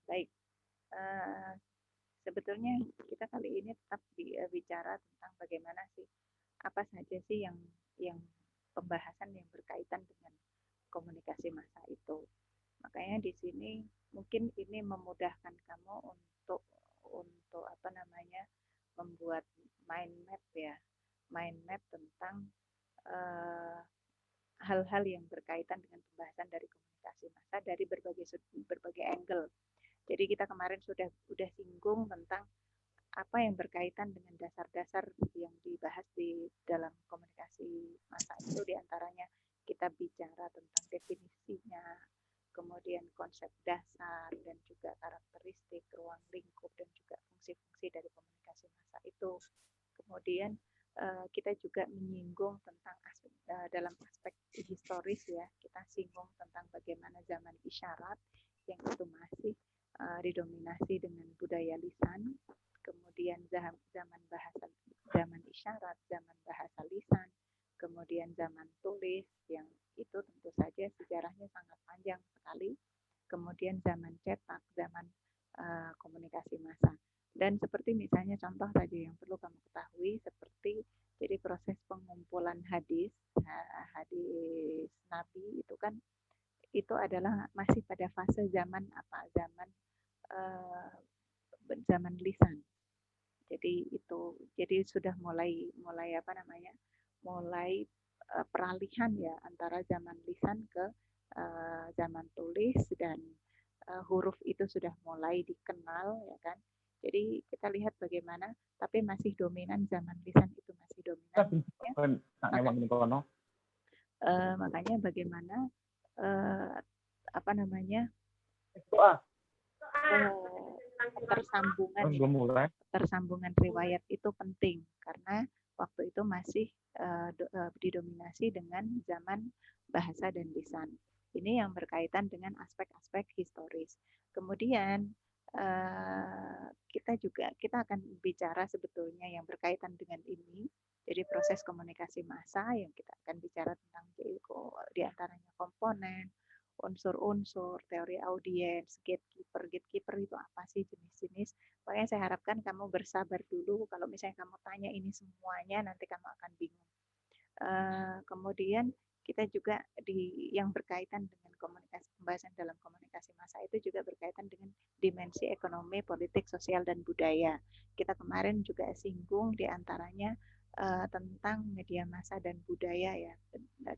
Baik, eee, sebetulnya kita kali ini tetap bicara tentang bagaimana sih, apa saja sih yang pembahasan yang berkaitan dengan komunikasi massa itu. Makanya di sini mungkin ini memudahkan kamu untuk apa namanya, membuat mind map ya, mind map tentang, eee, hal-hal yang berkaitan dengan pembahasan dari komunikasi massa dari berbagai angle. Jadi kita kemarin sudah singgung tentang apa yang berkaitan dengan dasar-dasar yang dibahas di dalam komunikasi massa itu, diantaranya kita bicara tentang definisinya, kemudian konsep dasar dan juga karakteristik, ruang lingkup dan juga fungsi-fungsi dari komunikasi massa itu. Kemudian kita juga menyinggung tentang dalam aspek historis ya, kita singgung tentang bagaimana zaman isyarat yang itu masih didominasi dengan budaya lisan, kemudian zaman isyarat, zaman bahasa lisan, kemudian zaman tulis yang itu tentu saja sejarahnya sangat panjang sekali, kemudian zaman cetak, zaman komunikasi massa. Dan seperti misalnya contoh tadi yang perlu kamu ketahui, seperti jadi proses pengumpulan hadis, hadis Nabi itu kan itu adalah masih pada fase zaman apa? Zaman lisan. Jadi sudah mulai apa namanya? Mulai peralihan ya antara zaman lisan ke zaman tulis, dan huruf itu sudah mulai dikenal ya kan. Jadi kita lihat bagaimana, tapi masih dominan zaman lisan itu masih dominan. Makanya bagaimana apa namanya ketersambungan riwayat itu penting karena waktu itu masih didominasi dengan zaman bahasa dan lisan. Ini yang berkaitan dengan aspek-aspek historis. Kemudian kita akan bicara sebetulnya yang berkaitan dengan ini. Jadi proses komunikasi massa yang kita akan bicara tentang diantaranya komponen, unsur-unsur, teori audiens, gatekeeper itu apa sih jenis-jenis. Makanya saya harapkan kamu bersabar dulu. Kalau misalnya kamu tanya ini semuanya, nanti kamu akan bingung. Kemudian kita juga yang berkaitan dengan pembahasan dalam komunikasi massa itu juga berkaitan dengan dimensi ekonomi, politik, sosial, dan budaya. Kita kemarin juga singgung diantaranya tentang media massa dan budaya ya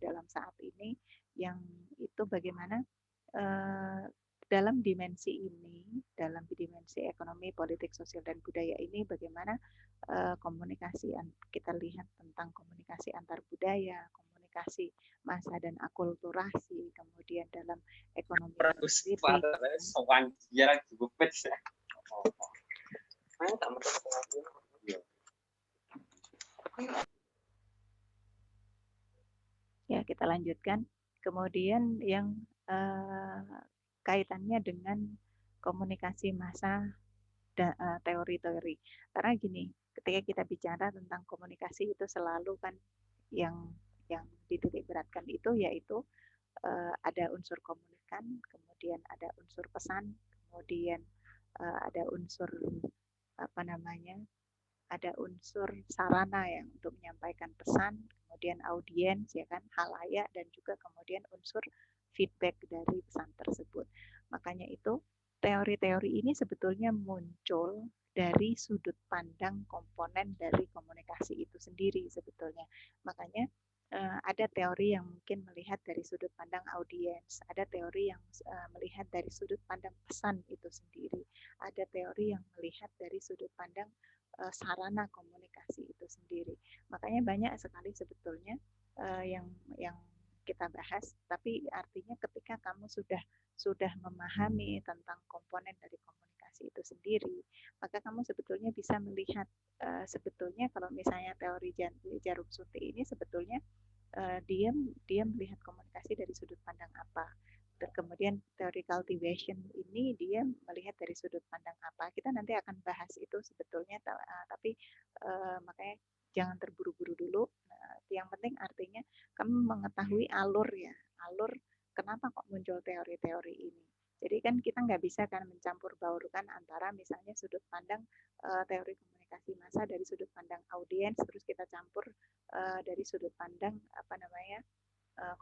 dalam saat ini, yang itu bagaimana dalam dimensi ekonomi, politik, sosial, dan budaya ini bagaimana komunikasi, kita lihat tentang komunikasi antar budaya, komunikasi massa dan akulturasi, kemudian dalam ekonomi politik. Ya, kita lanjutkan. Kemudian yang kaitannya dengan komunikasi massa, teori-teori. Karena gini, ketika kita bicara tentang komunikasi itu selalu kan yang dititik beratkan itu yaitu ada unsur komunikan, kemudian ada unsur pesan, kemudian ada unsur apa namanya? Ada unsur sarana yang untuk menyampaikan pesan, kemudian audiens ya kan, halayak, dan juga kemudian unsur feedback dari pesan tersebut. Makanya itu teori-teori ini sebetulnya muncul dari sudut pandang komponen dari komunikasi itu sendiri sebetulnya. Makanya ada teori yang mungkin melihat dari sudut pandang audiens, ada teori yang melihat dari sudut pandang pesan itu sendiri, ada teori yang melihat dari sudut pandang sarana komunikasi itu sendiri. Makanya banyak sekali sebetulnya yang kita bahas, tapi artinya ketika kamu sudah memahami tentang komponen dari komunikasi itu sendiri, maka kamu sebetulnya bisa melihat sebetulnya kalau misalnya teori jarum suntik ini sebetulnya dia melihat komunikasi dari sudut pandang apa. Kemudian teori cultivation ini dia melihat dari sudut pandang apa. Kita nanti akan bahas itu sebetulnya, tapi makanya jangan terburu-buru dulu. Yang penting artinya kamu mengetahui alur ya, alur kenapa kok muncul teori-teori ini. Jadi kan kita nggak bisa kan mencampur baurkan antara misalnya sudut pandang teori komunikasi massa dari sudut pandang audiens, terus kita campur dari sudut pandang apa namanya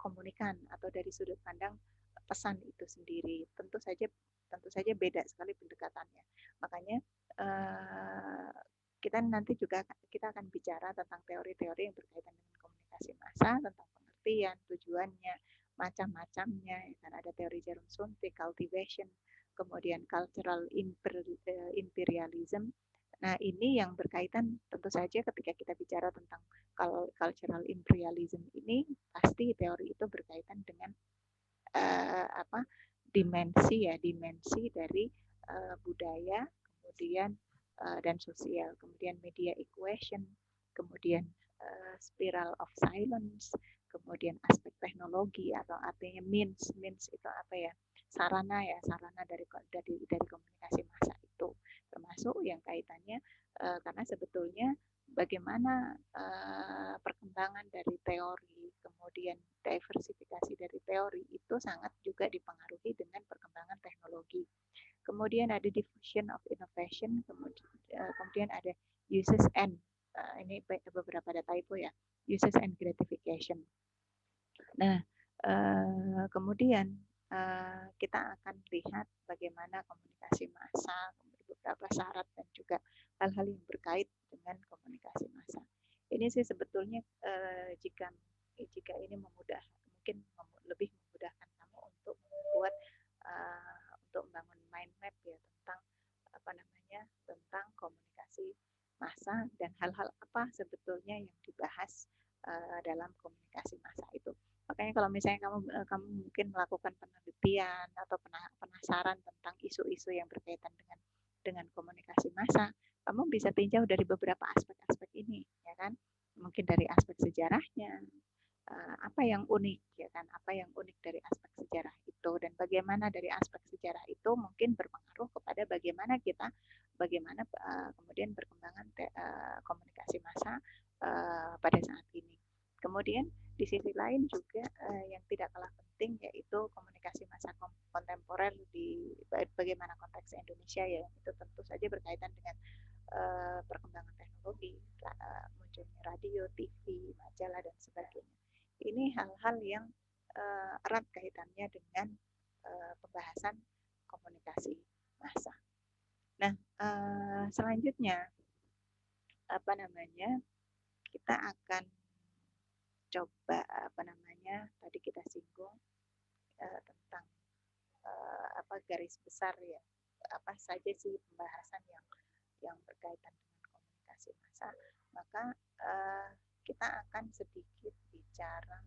komunikan atau dari sudut pandang pesan itu sendiri. Tentu saja beda sekali pendekatannya. Makanya kita nanti juga kita akan bicara tentang teori-teori yang berkaitan dengan komunikasi massa, tentang pengertian, tujuannya, macam-macamnya. Kan ada teori jarum suntik, cultivation, kemudian cultural imperialism. Nah, ini yang berkaitan tentu saja ketika kita bicara tentang cultural imperialism ini, pasti teori itu berkaitan dengan apa dimensi dari budaya, kemudian dan sosial, kemudian media equation, kemudian spiral of silence, kemudian aspek teknologi atau artinya means itu apa ya, sarana dari komunikasi massa itu, termasuk yang kaitannya karena sebetulnya bagaimana perkembangan dari teori, kemudian diversifikasi dari teori itu sangat juga dipengaruhi dengan perkembangan teknologi. Kemudian ada diffusion of innovation, kemudian ada uses and ini beberapa ada typo ya, uses and gratification. Nah, kemudian kita akan lihat bagaimana komunikasi massa, beberapa syarat dan juga hal-hal yang berkait dengan komunikasi massa. Ini sih sebetulnya jika ini mungkin lebih memudahkan kamu untuk membuat untuk membangun mind map ya tentang apa namanya tentang komunikasi massa dan hal-hal apa sebetulnya yang dibahas dalam komunikasi massa itu. Makanya kalau misalnya kamu mungkin melakukan penelitian atau penasaran tentang isu-isu yang berkaitan dengan komunikasi massa, kamu bisa tinjau dari beberapa aspek-aspek ini, ya kan? Mungkin dari aspek sejarahnya, apa yang unik, ya kan? Apa yang unik dari aspek sejarah itu dan bagaimana dari aspek sejarah itu mungkin berpengaruh kepada bagaimana kemudian perkembangan komunikasi massa pada saat ini. Kemudian di sisi lain juga yang tidak kalah penting yaitu komunikasi massa kontemporer di bagaimana konteks Indonesia ya, itu tentu saja berkaitan dengan perkembangan teknologi, munculnya radio, TV, majalah dan sebagainya. Ini hal-hal yang erat kaitannya dengan pembahasan komunikasi massa. Nah, selanjutnya apa namanya kita akan coba tadi kita singgung tentang apa garis besar ya, apa saja sih pembahasan yang berkaitan dengan komunikasi massa. Maka kita akan sedikit bicara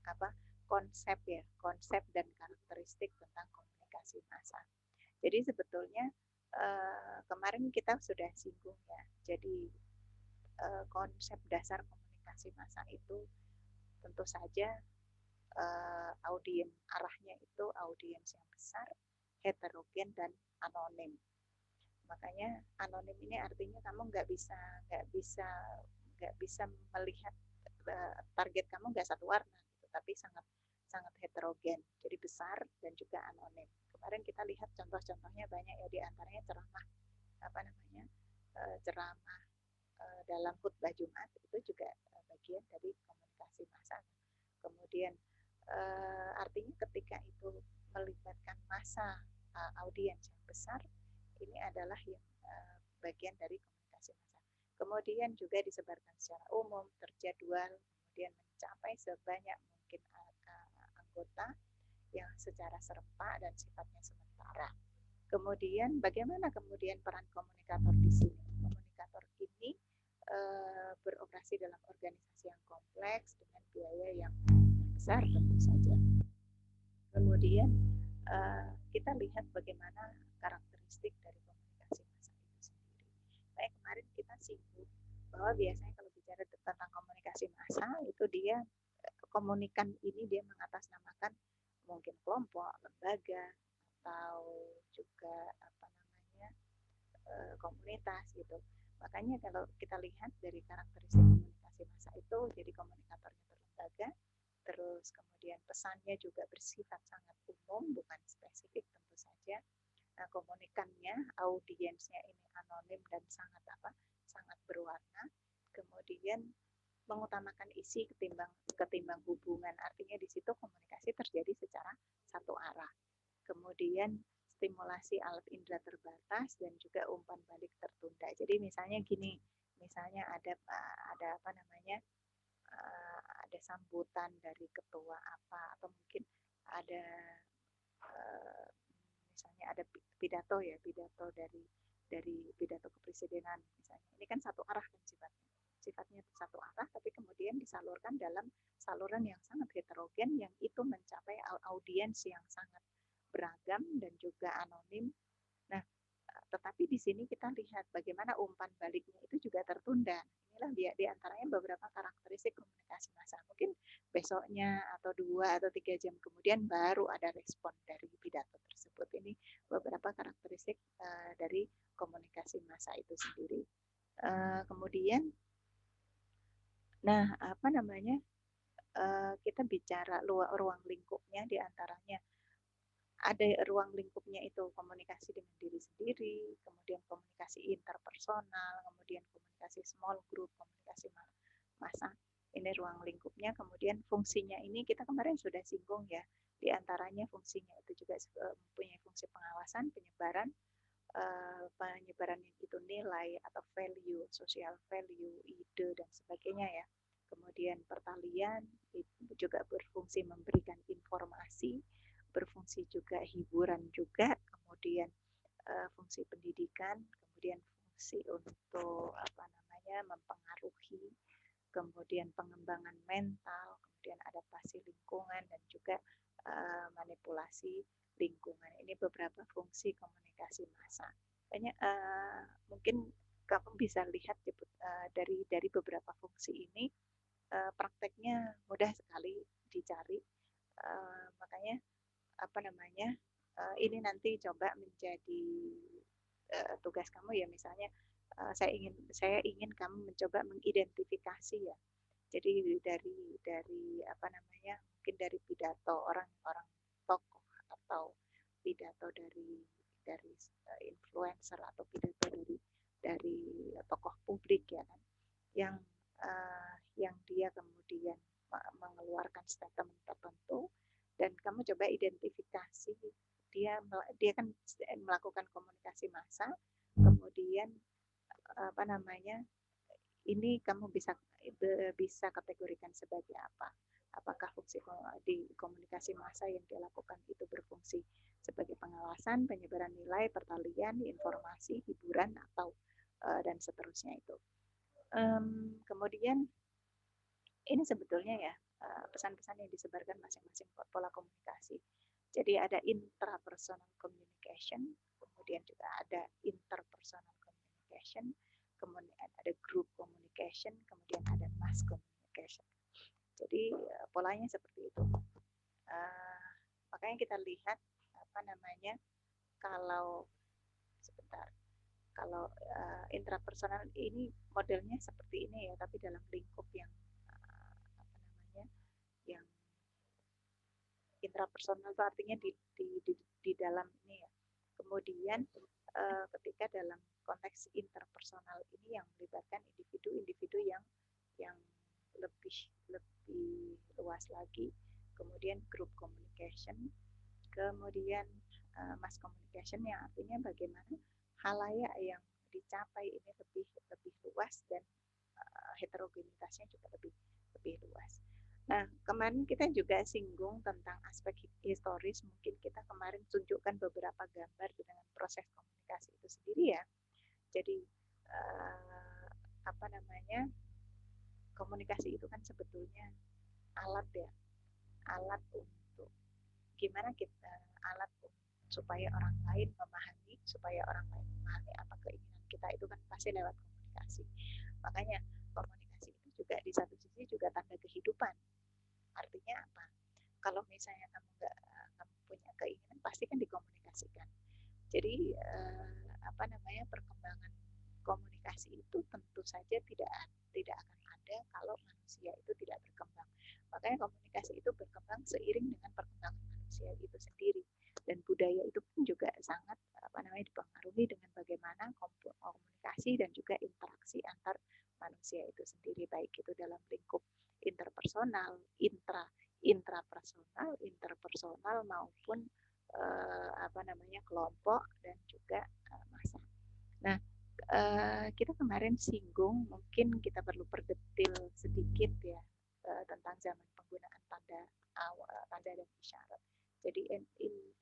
tentang konsep dan karakteristik tentang komunikasi massa. Jadi sebetulnya kemarin kita sudah singgung ya. Jadi konsep dasar komunikasi massa itu tentu saja arahnya itu audiens yang besar, heterogen dan anonim. Makanya anonim ini artinya kamu nggak bisa melihat target kamu nggak satu warna, gitu, tapi sangat heterogen, jadi besar dan juga anonim. Kemarin kita lihat contoh-contohnya banyak ya, di antaranya ceramah dalam khutbah Jumat itu juga bagian dari komunikasi massa. Kemudian artinya ketika itu melibatkan massa audiens yang besar, ini adalah yang bagian dari komunikasi massa. Kemudian juga disebarkan secara umum, terjadwal, kemudian mencapai sebanyak mungkin anggota yang secara serempak dan sifatnya sementara. Kemudian bagaimana kemudian peran komunikator di sini? Komunikator ini beroperasi dalam organisasi yang kompleks dengan biaya yang besar tentu saja. Kemudian kita lihat bagaimana karakteristik dari komunikasi massa itu sendiri. Kayak kemarin kita singgung bahwa biasanya kalau bicara tentang komunikasi massa itu dia komunikan ini dia mengatasnamakan mungkin kelompok, lembaga atau juga komunitas gitu. Makanya kalau kita lihat dari karakteristik komunikasi massa itu, jadi komunikatornya berlembaga, terus kemudian pesannya juga bersifat sangat umum, bukan spesifik tentu saja. Nah, komunikannya, audiensnya ini anonim dan sangat berwarna. Kemudian mengutamakan isi ketimbang hubungan. Artinya di situ komunikasi terjadi secara satu arah. Kemudian stimulasi alat indera terbatas dan juga umpan balik tertunda. Jadi misalnya gini, misalnya ada apa namanya, ada sambutan dari ketua apa, atau mungkin ada misalnya ada pidato dari pidato kepresidenan misalnya. Ini kan satu arah kan sifatnya satu arah, tapi kemudian disalurkan dalam saluran yang sangat heterogen, yang itu mencapai audiens yang sangat beragam dan juga anonim. Nah, tetapi di sini kita lihat bagaimana umpan baliknya itu juga tertunda. Inilah di antaranya beberapa karakteristik komunikasi massa. Mungkin besoknya atau 2 atau 3 jam kemudian baru ada respon dari pidato tersebut. Ini beberapa karakteristik dari komunikasi massa itu sendiri. Kemudian, nah apa namanya, kita bicara ruang lingkupnya, di antaranya ada ruang lingkupnya itu komunikasi dengan diri sendiri, kemudian komunikasi interpersonal, kemudian komunikasi small group, komunikasi massa. Ini ruang lingkupnya. Kemudian fungsinya ini kita kemarin sudah singgung ya. Di antaranya fungsinya itu juga mempunyai fungsi pengawasan, penyebaran yang itu nilai atau value, social value, ide dan sebagainya ya. Kemudian pertalian itu juga berfungsi memberikan informasi, berfungsi juga hiburan juga, kemudian fungsi pendidikan, kemudian fungsi untuk mempengaruhi, kemudian pengembangan mental, kemudian adaptasi lingkungan dan juga manipulasi lingkungan. Ini beberapa fungsi komunikasi massa. Mungkin kamu bisa lihat dari beberapa fungsi ini, prakteknya mudah sekali dicari. Makanya ini nanti coba menjadi tugas kamu ya. Misalnya saya ingin kamu mencoba mengidentifikasi ya. Jadi dari mungkin dari pidato orang-orang tokoh, atau pidato dari influencer, atau pidato dari tokoh publik ya kan, yang dia kemudian mengeluarkan statement tertentu, dan kamu coba identifikasi dia kan melakukan komunikasi massa, kemudian ini kamu bisa kategorikan sebagai apa? Apakah fungsi di komunikasi massa yang dilakukan itu berfungsi sebagai pengawasan, penyebaran nilai, pertalian, informasi, hiburan, atau dan seterusnya itu. Kemudian ini sebetulnya ya pesan-pesan yang disebarkan masing-masing pola komunikasi. Jadi ada intrapersonal communication, kemudian juga ada interpersonal communication, kemudian ada group communication, kemudian ada mass communication. Jadi polanya seperti itu. Makanya kita lihat kalau intrapersonal ini modelnya seperti ini ya, tapi dalam lingkup yang yang intrapersonal itu artinya di dalam ini ya. Kemudian ketika dalam konteks interpersonal ini yang melibatkan individu-individu yang lebih luas lagi, kemudian group communication, kemudian mass communication yang artinya bagaimana halayak yang dicapai ini lebih luas, dan heterogenitasnya juga lebih luas. Nah, kemarin kita juga singgung tentang aspek historis. Mungkin kita kemarin tunjukkan beberapa gambar dengan proses komunikasi itu sendiri ya. Jadi komunikasi itu kan sebetulnya alat ya, alat untuk gimana kita, alat supaya orang lain memahami, apa keinginan kita, itu kan pasti lewat komunikasi. Makanya komunikasi itu juga di satu sisi juga tanda kehidupan. Artinya apa? Kalau misalnya kamu punya keinginan, pasti kan dikomunikasikan. Jadi perkembangan komunikasi itu tentu saja tidak akan ada kalau manusia itu tidak berkembang. Makanya komunikasi itu seiring dengan perkembangan manusia itu sendiri. Dan budaya itu pun juga sangat dipengaruhi dengan bagaimana komunikasi dan juga interaksi antar manusia itu sendiri, baik itu dalam lingkup interpersonal, interpersonal maupun kelompok dan juga massa. Nah, kita kemarin singgung, mungkin kita perlu perdetil sedikit ya tentang zaman penggunaan tanda dan isyarat. Jadi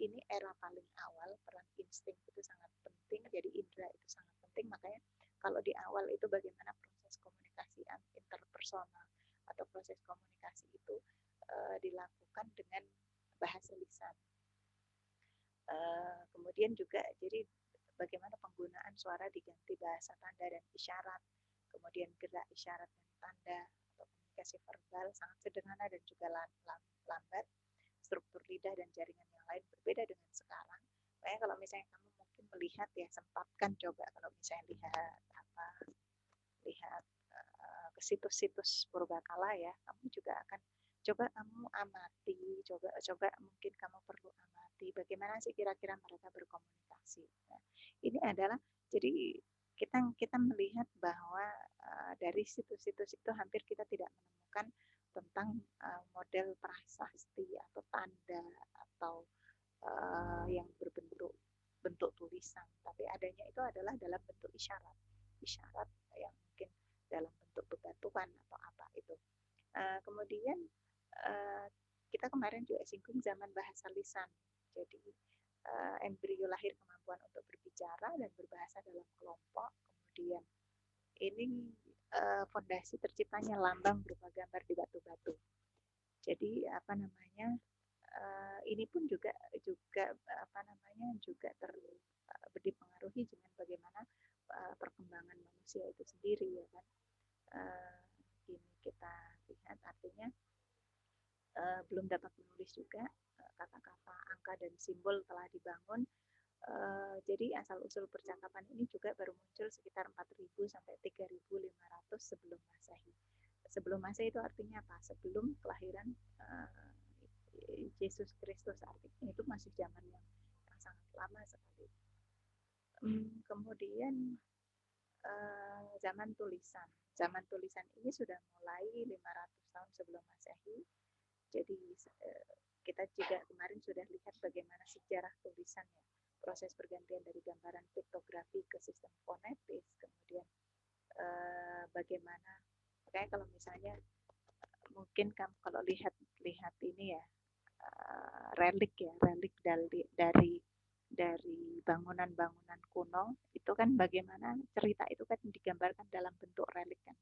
ini era paling awal, peran insting itu sangat penting, jadi indera itu sangat penting. Makanya kalau di awal itu bagaimana proses komunikasi interpersonal atau proses komunikasi itu dilakukan dengan bahasa lisan. Kemudian juga jadi bagaimana penggunaan suara diganti bahasa tanda dan isyarat, kemudian gerak isyarat dan tanda atau komunikasi verbal sangat sederhana dan juga lambat, struktur lidah dan jaringan yang lain berbeda dengan sekarang. Makanya kalau misalnya kamu mungkin melihat ya, sempatkan coba kalau misalnya lihat ke situs-situs purbakala ya, kamu juga akan coba kamu amati, coba mungkin kamu perlu amati bagaimana sih kira-kira mereka berkomunikasi. Nah, ini adalah jadi kita melihat bahwa dari situs-situs itu hampir kita tidak menemukan tentang model prasasti atau tanda atau yang bentuk tulisan, tapi adanya itu adalah dalam bentuk isyarat yang mungkin dalam bentuk bebatuan atau apa itu. Kemudian kita kemarin juga singgung zaman bahasa lisan. Jadi embrio lahir kemampuan untuk berbicara dan berbahasa dalam kelompok. Kemudian ini fondasi terciptanya lambang berupa gambar di batu-batu. Jadi ini pun juga dipengaruhi dengan bagaimana perkembangan manusia itu sendiri ya kan. Ini kita lihat artinya belum dapat menulis juga, kata-kata, angka dan simbol telah dibangun. Jadi asal-usul percakapan ini juga baru muncul sekitar 4.000 sampai 3.500 sebelum Masehi. Sebelum Masehi itu artinya apa? Sebelum kelahiran Yesus Kristus, artinya itu masih zaman yang sangat lama sekali. Kemudian zaman tulisan. Zaman tulisan ini sudah mulai 500 tahun sebelum Masehi. Jadi kita juga kemarin sudah lihat bagaimana sejarah tulisannya, proses pergantian dari gambaran piktografi ke sistem fonetis, kemudian bagaimana, makanya kalau misalnya mungkin kamu kalau lihat ini ya, relik dari bangunan-bangunan kuno itu kan bagaimana cerita itu kan digambarkan dalam bentuk relik kan,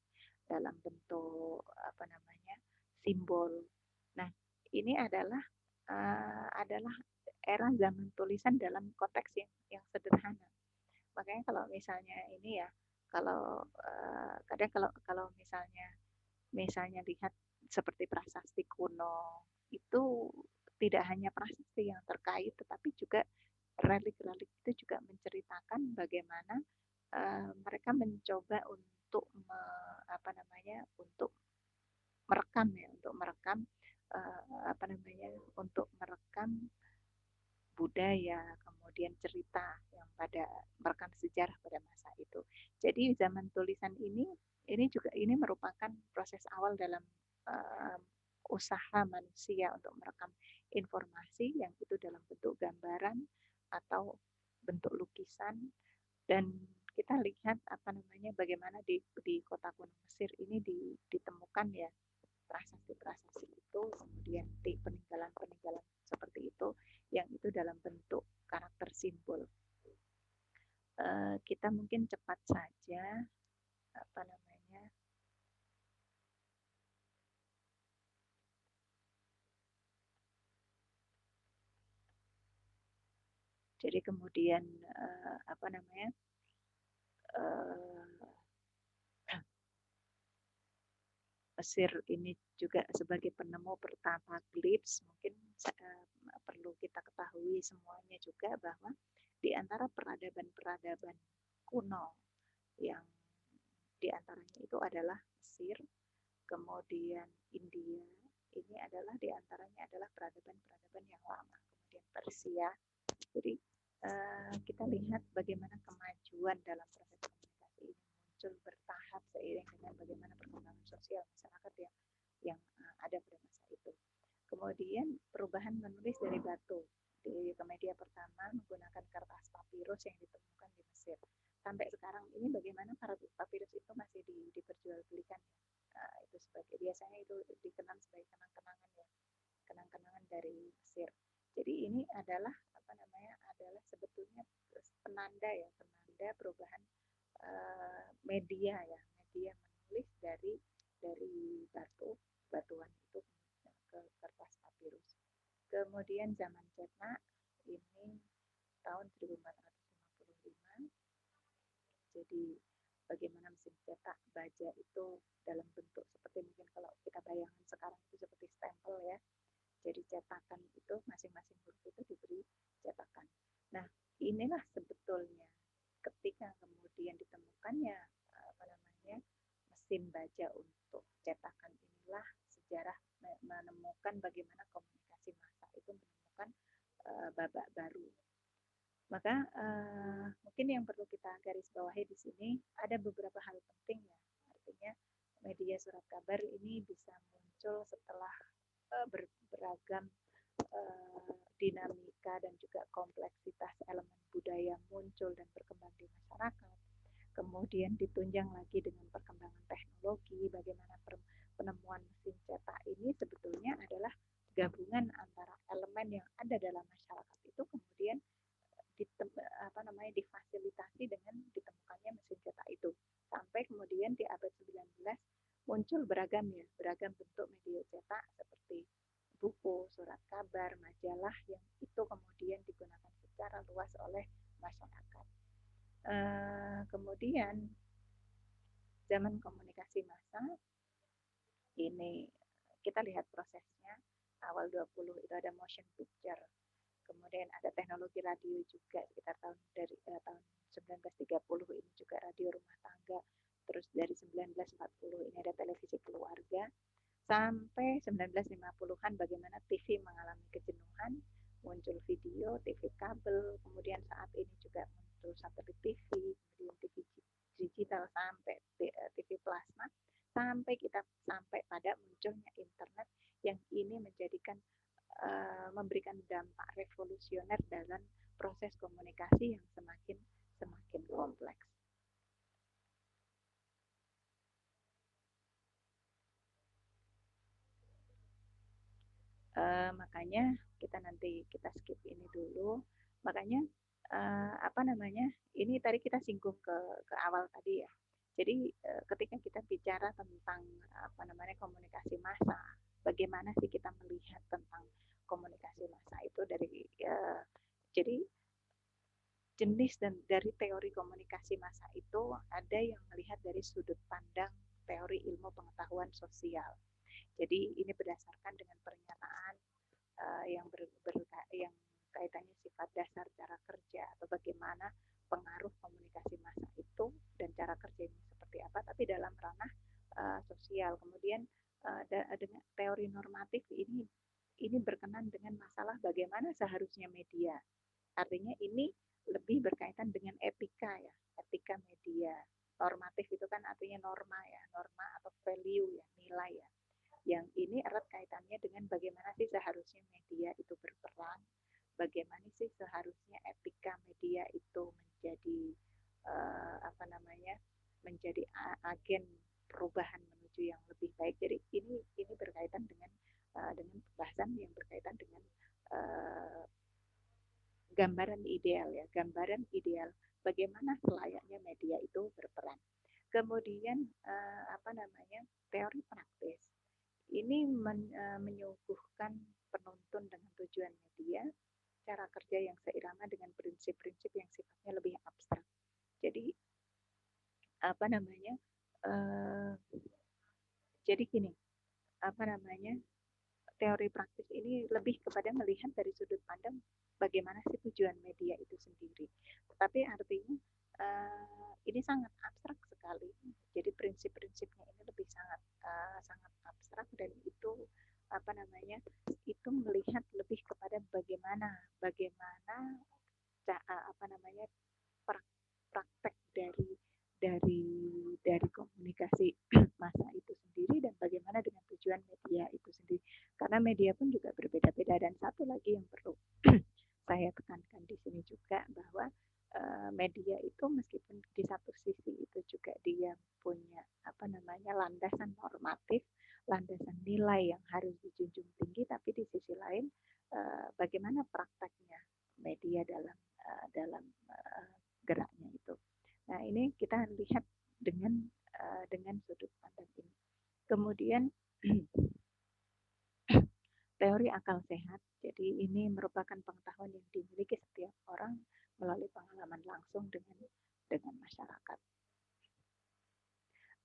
dalam bentuk simbol. Nah, ini adalah era zaman tulisan dalam konteks yang sederhana. Makanya kalau misalnya ini ya, kadang kalau misalnya lihat seperti prasasti kuno itu tidak hanya prasasti yang terkait, tetapi juga relik-relik itu juga menceritakan bagaimana mereka mencoba untuk merekam budaya, kemudian cerita yang merekam sejarah pada masa itu. Jadi zaman tulisan ini merupakan proses awal dalam usaha manusia untuk merekam informasi yang itu dalam bentuk gambaran atau bentuk lukisan. Dan kita lihat bagaimana di kota kuno Mesir ini ditemukan ya prasasti-prasasti itu, kemudian peninggalan-peninggalan seperti itu yang itu dalam bentuk karakter simbol. Kita mungkin cepat saja jadi kemudian Mesir ini juga sebagai penemu pertamaglips, mungkin perlu kita ketahui semuanya juga bahwa di antara peradaban-peradaban kuno yang di antaranya itu adalah Mesir, kemudian India, ini adalah diantaranya adalah peradaban-peradaban yang lama, kemudian Persia. Jadi kita lihat bagaimana kemajuan dalam proses komunikasi ini muncul bertahap seiring dengan bagaimana perkembangan sosial masyarakat yang ada pada masa itu. Kemudian perubahan menulis dari batu. Di media pertama menggunakan kertas papirus yang ditemukan di Mesir. Sampai sekarang ini bagaimana papirus itu masih diperjualbelikan ya. Itu sebagai biasanya itu dikenal sebagai kenang-kenangan ya, kenang-kenangan dari Mesir. Jadi ini adalah adalah sebetulnya penanda ya, penanda perubahan media ya, media menulis dari batuan itu ke kertas papirus. Kemudian zaman cetak ini tahun 1455. Jadi bagaimana mesin cetak baja itu dalam bentuk seperti mungkin kalau kita bayangkan sekarang itu seperti stempel ya. Jadi cetakan itu masing-masing huruf itu diberi cetakan. Nah, inilah sebetulnya ketika kemudian ditemukannya mesin baja untuk cetakan, inilah sejarah menemukan bagaimana komunikasi massa itu menemukan babak baru. Maka mungkin yang perlu kita garis bawahi di sini ada beberapa hal penting ya. Artinya media surat kabar ini bisa muncul setelah beragam dinamika dan juga kompleksitas elemen budaya muncul dan berkembang di masyarakat. Kemudian ditunjang lagi dengan perkembangan teknologi, bagaimana penemuan mesin cetak ini sebetulnya adalah gabungan antara elemen yang ada dalam masyarakat itu kemudian difasilitasi dengan ditemukannya mesin cetak itu. Sampai kemudian di abad 19 muncul beragam bentuk media cetak seperti buku, surat kabar, majalah yang itu kemudian digunakan secara luas oleh masyarakat. Kemudian zaman komunikasi massa ini kita lihat prosesnya. Awal 20 itu ada motion picture, kemudian ada teknologi radio juga sekitar tahun 1930 ini juga radio rumah tangga, terus dari 1940 ini ada televisi keluarga, sampai 1950-an bagaimana TV mengalami kejenuhan, muncul video, TV kabel, kemudian saat ini juga muncul satelit TV, kemudian TV digital sampai TV plasma, sampai pada munculnya internet yang ini menjadikan memberikan dampak revolusioner dalam proses komunikasi yang semakin kompleks. Makanya kita skip ini dulu. Makanya ini tadi kita singgung ke awal tadi ya. Jadi ketika kita bicara tentang komunikasi massa, bagaimana sih kita melihat tentang komunikasi massa itu jadi jenis dan dari teori komunikasi massa itu ada yang melihat dari sudut pandang teori ilmu pengetahuan sosial. Jadi ini berdasarkan dengan pernyataan yang kaitannya sifat dasar cara kerja atau bagaimana pengaruh komunikasi massa itu dan cara kerja ini seperti apa, tapi dalam ranah sosial. Kemudian dengan teori normatif ini berkenan dengan masalah bagaimana seharusnya media. Artinya ini lebih berkaitan dengan etika ya, etika media. Normatif itu kan artinya norma ya, norma atau value ya, nilai ya. Yang ini erat kaitannya dengan bagaimana sih seharusnya media itu berperan, bagaimana sih seharusnya etika media itu menjadi menjadi agen perubahan menuju yang lebih baik. Jadi ini berkaitan dengan pembahasan yang berkaitan dengan gambaran ideal bagaimana selayaknya media itu berperan. Kemudian teori praktis ini menyuguhkan penuntun dengan tujuan media, cara kerja yang seirama dengan prinsip-prinsip yang sifatnya lebih abstrak. Jadi jadi gini, teori praktis ini lebih kepada melihat dari sudut pandang bagaimana sih tujuan media itu sendiri. Tetapi artinya ini sangat abstrak sekali. Jadi prinsip-prinsipnya ini lebih sangat abstrak dan itu media pun juga berbeda-beda. Dan satu lagi yang perlu saya tekankan di sini juga bahwa media itu meskipun di satu sisi itu juga dia punya landasan normatif, landasan nilai yang harus dijunjung tinggi, tapi di sisi lain bagaimana prakteknya media dalam geraknya itu. Nah, ini kita lihat dengan sudut pandang ini. Kemudian teori akal sehat. Jadi ini merupakan pengetahuan yang dimiliki setiap orang melalui pengalaman langsung dengan masyarakat.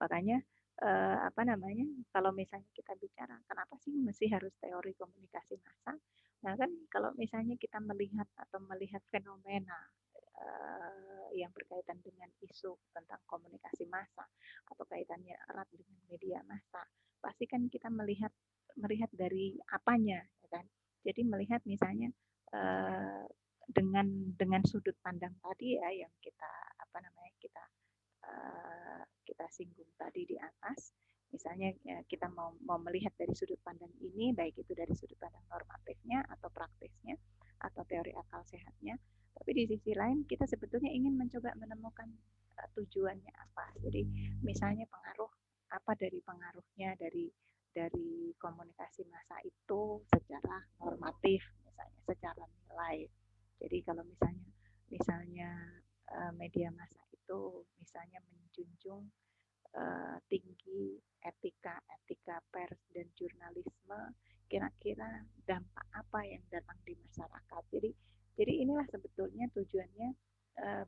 Makanya kalau misalnya kita bicara kenapa sih mesti harus teori komunikasi massa? Nah kan kalau misalnya kita melihat fenomena yang berkaitan dengan isu tentang komunikasi massa atau kaitannya erat dengan media massa, pasti kan kita melihat dari apanya, ya kan? Jadi melihat misalnya dengan sudut pandang tadi ya yang kita singgung tadi di atas. Misalnya kita mau melihat dari sudut pandang ini, baik itu dari sudut pandang normatifnya atau praktisnya atau teori akal sehatnya. Tapi di sisi lain kita sebetulnya ingin mencoba menemukan tujuannya apa. Jadi misalnya apa dari pengaruhnya dari komunikasi massa itu secara normatif, misalnya secara nilai. Jadi kalau misalnya media massa itu misalnya menjunjung tinggi etika pers dan jurnalisme, kira-kira dampak apa yang datang di masyarakat. Jadi inilah sebetulnya tujuannya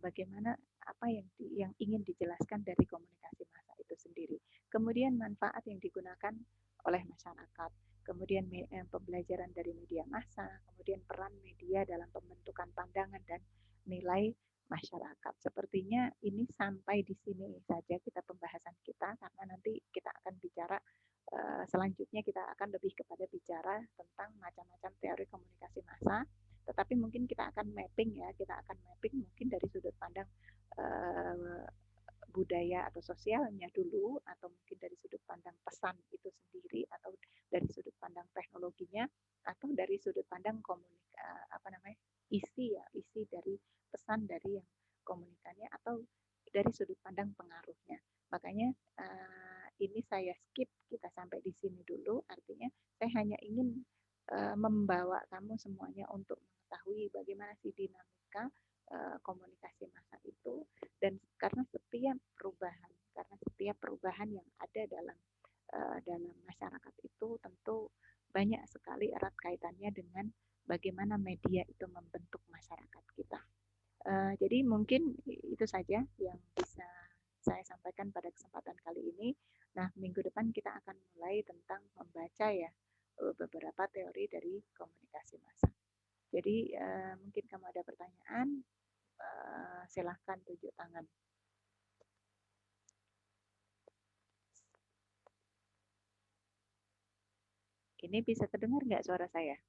bagaimana apa yang ingin dijelaskan dari komunikasi massa itu sendiri. Kemudian manfaat yang digunakan oleh masyarakat, kemudian pembelajaran dari media massa, kemudian peran media dalam pembentukan pandangan dan nilai masyarakat. Sepertinya ini sampai di sini saja kita pembahasan kita, karena nanti kita akan bicara selanjutnya kita akan lebih kepada bicara tentang macam-macam teori komunikasi massa, tetapi mungkin kita akan mapping mungkin dari sudut pandang budaya atau sosialnya dulu, atau mungkin dari sudut pandang pesan itu sendiri, atau dari sudut pandang teknologinya, atau dari sudut pandang isi dari pesan dari yang komunikannya, atau dari sudut pandang pengaruhnya. Makanya ini saya skip, kita sampai di sini dulu. Artinya saya hanya ingin membawa kamu semuanya untuk mengetahui bagaimana sih dinamika komunikasi massa itu, dan karena setiap perubahan yang ada dalam masyarakat itu tentu banyak sekali erat kaitannya dengan bagaimana media itu membentuk masyarakat kita. Jadi mungkin itu saja yang bisa saya sampaikan pada kesempatan kali ini. Nah, minggu depan kita akan mulai tentang membaca ya beberapa teori dari komunikasi massa. Jadi mungkin kamu ada pertanyaan, silahkan tunjuk tangan. Ini bisa terdengar nggak suara saya?